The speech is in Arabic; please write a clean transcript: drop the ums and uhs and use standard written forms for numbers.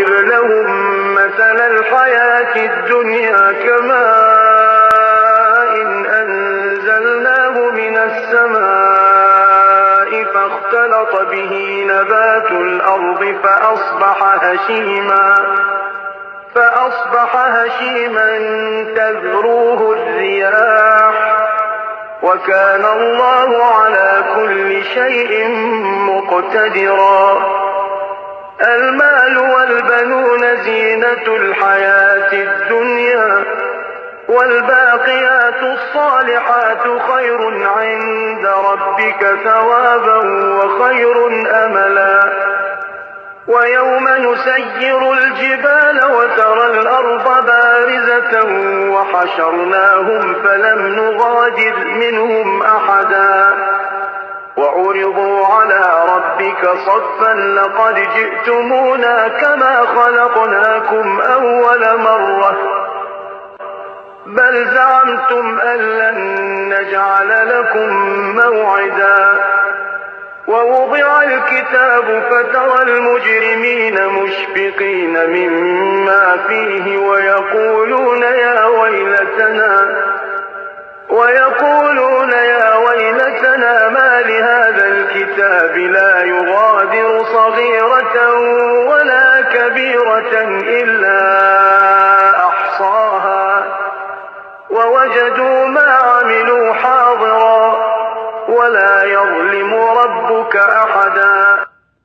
واضرب لهم مثل الحياة الدنيا كماء أنزلناه من السماء فاختلط به نبات الأرض فأصبح هشيما تذروه الرياح وكان الله على كل شيء مقتدرا. المال والبنون زينة الحياة الدنيا والباقيات الصالحات خير عند ربك ثوابا وخير أملا. ويوم نسير الجبال وترى الأرض بارزة وحشرناهم فلم نغادر منهم أحدا وعرضوا على ربك صفا لقد جئتمونا كما خلقناكم أول مرة بل زعمتم أن لن نجعل لكم موعدا. ووضع الكتاب فترى المجرمين مشفقين مما فيه ويقولون يا ويلتنا ما لهذا الكتاب لا يغادر صغيرة ولا كبيرة إلا